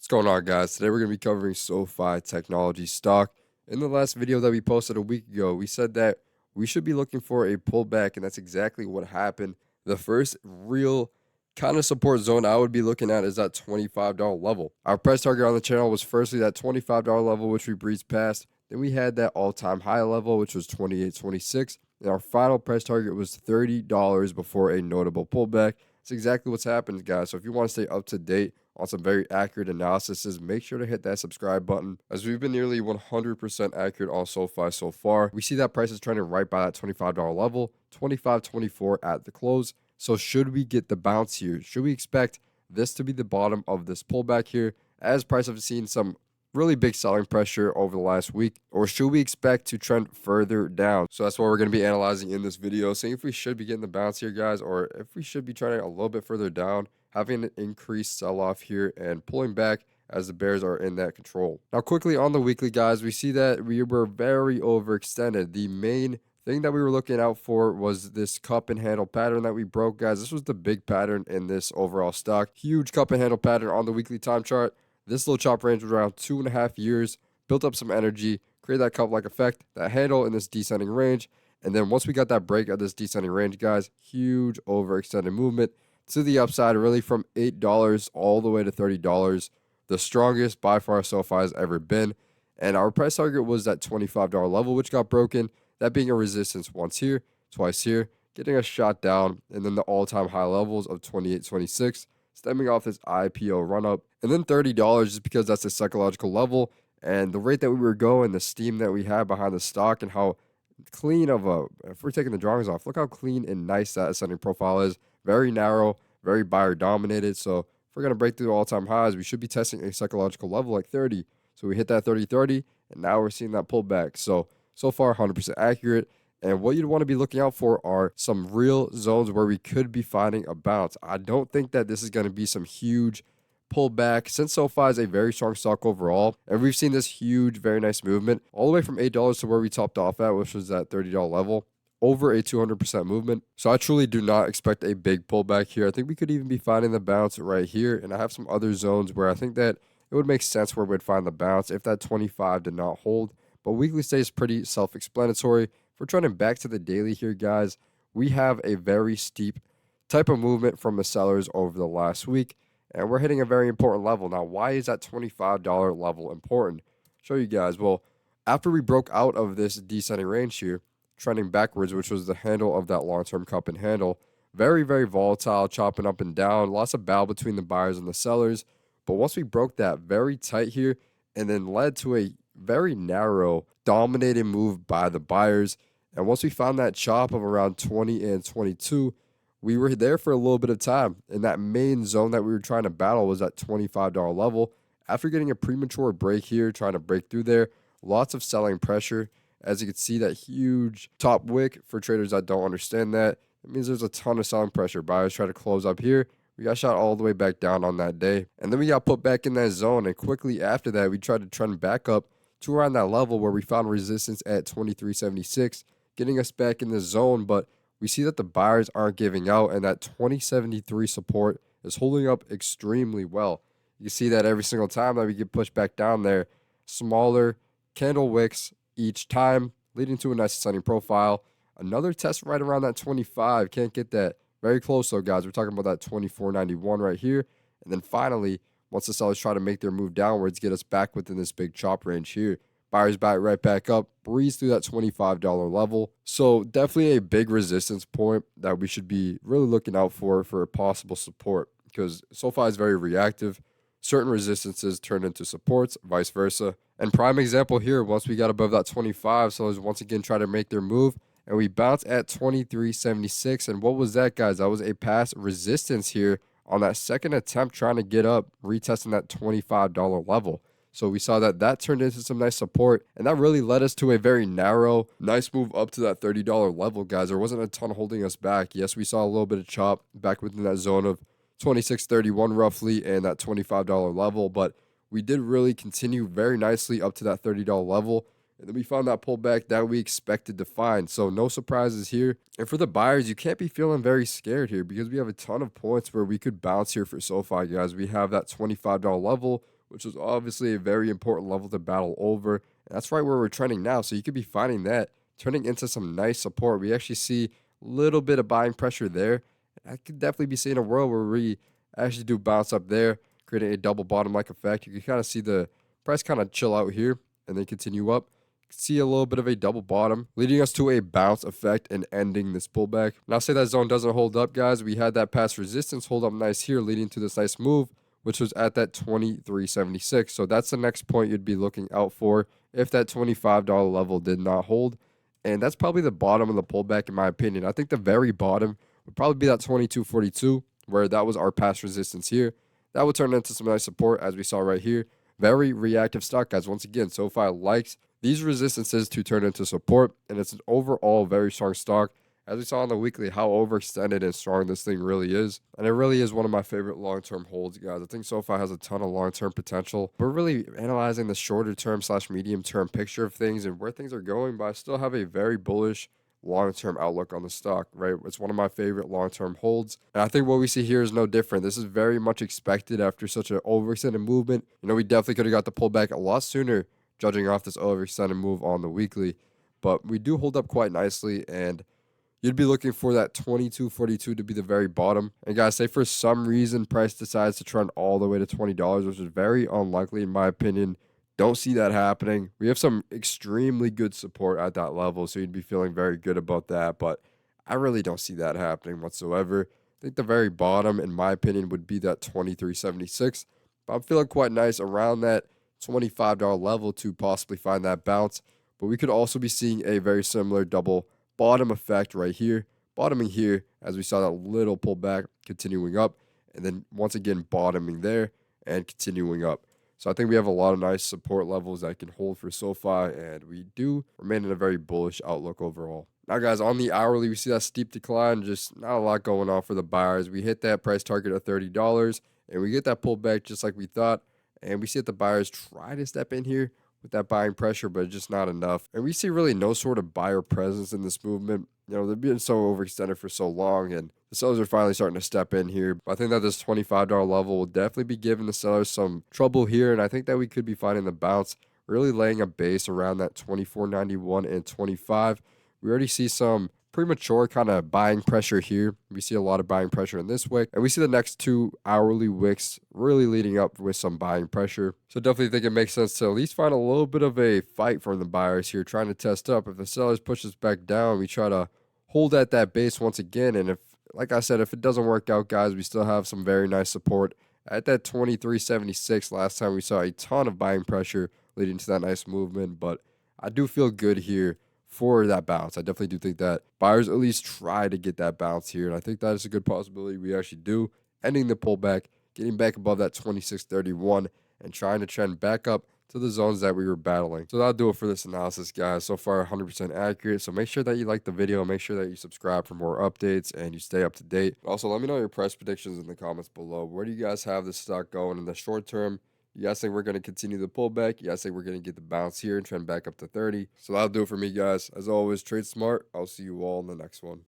What's going on, guys? Today we're going to be covering SoFi Technologies stock. In the last video that we posted a week ago, we said that we should be looking for a pullback, and that's exactly what happened. The first real kind of support zone I would be looking at is that $25 level. Our price target on the channel was firstly that $25 level, which we breezed past. Then we had that all-time high level, which was $28.26. And our final price target was $30 before a notable pullback. That's exactly what's happened, guys. So if you want to stay up to date on some very accurate analysis, make sure to hit that subscribe button, as we've been nearly 100% accurate on SoFi so far. We see that price is trending right by that $25 level, $25.24 at the close. So should we get the bounce here? Should we expect this to be the bottom of this pullback here, as price have seen some really big selling pressure over the last week, or should we expect to trend further down? So that's what we're going to be analyzing in this video, seeing if we should be getting the bounce here, guys, or if we should be trending a little bit further down, having an increased sell-off here and pulling back as the bears are in that control. Now, quickly on the weekly, guys, we see that we were very overextended. The main thing that we were looking out for was this cup and handle pattern that we broke, guys. This was the big pattern in this overall stock. Huge cup and handle pattern on the weekly time chart. This little chop range was around 2.5 years, built up some energy, created that cup-like effect, that handle in this descending range. And then once we got that break of this descending range, guys, huge overextended movement to the upside, really from $8 all the way to $30. The strongest by far SoFi has ever been. And our price target was that $25 level, which got broken. That being a resistance once here, twice here, getting a shot down, and then the all-time high levels of $28.26. Stemming off this IPO run-up, and then $30 just because that's a psychological level, and the rate that we were going, the steam that we had behind the stock, and how clean of a, if we're taking the drawings off, look how clean and nice that ascending profile is. Very narrow, very buyer dominated. So if we're going to break through all-time highs, we should be testing a psychological level like 30. So we hit that 30, and now we're seeing that pullback. So far 100% accurate. And what you'd want to be looking out for are some real zones where we could be finding a bounce. I don't think that this is going to be some huge pullback, since SoFi is a very strong stock overall. And we've seen this huge, very nice movement all the way from $8 to where we topped off at, which was that $30 level, over a 200% movement. So I truly do not expect a big pullback here. I think we could even be finding the bounce right here. And I have some other zones where I think that it would make sense where we'd find the bounce if that 25 did not hold. But weekly stays pretty self-explanatory. If we're trending back to the daily here, guys, we have a very steep type of movement from the sellers over the last week, and we're hitting a very important level. Now, why is that $25 level important? Show you guys. Well, after we broke out of this descending range here, trending backwards, which was the handle of that long-term cup and handle, very, very volatile, chopping up and down, lots of battle between the buyers and the sellers. But once we broke that very tight here, and then led to a very narrow, dominated move by the buyers. And once we found that chop of around 20 and 22, we were there for a little bit of time. And that main zone that we were trying to battle was that $25 level. After getting a premature break here, trying to break through there, lots of selling pressure. As you can see, that huge top wick, for traders that don't understand that, it means there's a ton of selling pressure. Buyers try to close up here. We got shot all the way back down on that day. And then we got put back in that zone. And quickly after that, we tried to trend back up to around that level where we found resistance at 23.76, getting us back in the zone. But we see that the buyers aren't giving out, and that 20.73 support is holding up extremely well. You see that every single time that we get pushed back down there, smaller candle wicks each time, leading to a nice ascending profile. Another test right around that 25. Can't get that. Very close though, guys. We're talking about that 24.91 right here. And then finally, once the sellers try to make their move downwards, get us back within this big chop range here. Buyers back right back up, breeze through that $25 level. So definitely a big resistance point that we should be really looking out for a possible support, because SoFi is very reactive. Certain resistances turn into supports, vice versa. And prime example here, once we got above that 25, sellers once again try to make their move, and we bounce at 23.76. And what was that, guys? That was a past resistance here on that second attempt trying to get up, retesting that $25 level. So we saw that turned into some nice support, and that really led us to a very narrow, nice move up to that $30 level, guys. There wasn't a ton holding us back. Yes, we saw a little bit of chop back within that zone of 26.31 roughly and that $25 level, but we did really continue very nicely up to that $30 level. And then we found that pullback that we expected to find. So no surprises here. And for the buyers, you can't be feeling very scared here, because we have a ton of points where we could bounce here for SoFi, guys. We have that $25 level, which is obviously a very important level to battle over. And that's right where we're trending now. So you could be finding that turning into some nice support. We actually see a little bit of buying pressure there. I could definitely be seeing a world where we actually do bounce up there, creating a double bottom like effect. You can kind of see the price kind of chill out here and then continue up. See a little bit of a double bottom, leading us to a bounce effect and ending this pullback. Now, say that zone doesn't hold up, guys. We had that past resistance hold up nice here, leading to this nice move, which was at that 23.76. So that's the next point you'd be looking out for if that $25 level did not hold. And that's probably the bottom of the pullback, in my opinion. I think the very bottom would probably be that 22.42, where that was our past resistance here. That would turn into some nice support, as we saw right here. Very reactive stock, guys. Once again, SoFi likes these resistances to turn into support, and it's an overall very strong stock. As we saw on the weekly, how overextended and strong this thing really is. And it really is one of my favorite long-term holds, guys. I think SoFi has a ton of long-term potential. We're really analyzing the shorter-term / medium-term picture of things and where things are going, but I still have a very bullish long-term outlook on the stock, right? It's one of my favorite long-term holds. And I think what we see here is no different. This is very much expected after such an overextended movement. You know, we definitely could have got the pullback a lot sooner, judging off this overextended move on the weekly. But we do hold up quite nicely, and you'd be looking for that 22.42 to be the very bottom. And guys, say for some reason price decides to trend all the way to $20, which is very unlikely in my opinion. Don't see that happening. We have some extremely good support at that level, so you'd be feeling very good about that. But I really don't see that happening whatsoever. I think the very bottom, in my opinion, would be that 23.76. But I'm feeling quite nice around that $25 level to possibly find that bounce. But we could also be seeing a very similar double bottom effect right here, bottoming here as we saw that little pullback, continuing up, and then once again bottoming there and continuing up. So I think we have a lot of nice support levels that can hold for SoFi, and we do remain in a very bullish outlook overall. Now, guys, on the hourly, we see that steep decline, just not a lot going on for the buyers. We hit that price target of $30, and we get that pullback just like we thought, and we see that the buyers try to step in here with that buying pressure, but just not enough. And we see really no sort of buyer presence in this movement. You know, they've been so overextended for so long, and the sellers are finally starting to step in here. But I think that this $25 level will definitely be giving the sellers some trouble here, and I think that we could be finding the bounce, really laying a base around that 24.91 and 25. We already see some premature kind of buying pressure here. We see a lot of buying pressure in this wick, and we see the next two hourly wicks really leading up with some buying pressure. So definitely think it makes sense to at least find a little bit of a fight from the buyers here, trying to test up. If the sellers push us back down, we try to hold at that base once again. And if, like I said, if it doesn't work out, guys, we still have some very nice support at that 23.76. Last time we saw a ton of buying pressure leading to that nice movement, but I do feel good here for that bounce. I definitely do think that buyers at least try to get that bounce here, and I think that is a good possibility we actually do, ending the pullback, getting back above that 26.31, and trying to trend back up to the zones that we were battling. So that'll do it for this analysis, guys. So far, 100% accurate. So make sure that you like the video, make sure that you subscribe for more updates, and you stay up to date. Also, let me know your price predictions in the comments below. Where do you guys have this stock going in the short term? You guys think we're going to continue the pullback? You guys think we're going to get the bounce here and trend back up to 30? So that'll do it for me, guys. As always, trade smart. I'll see you all in the next one.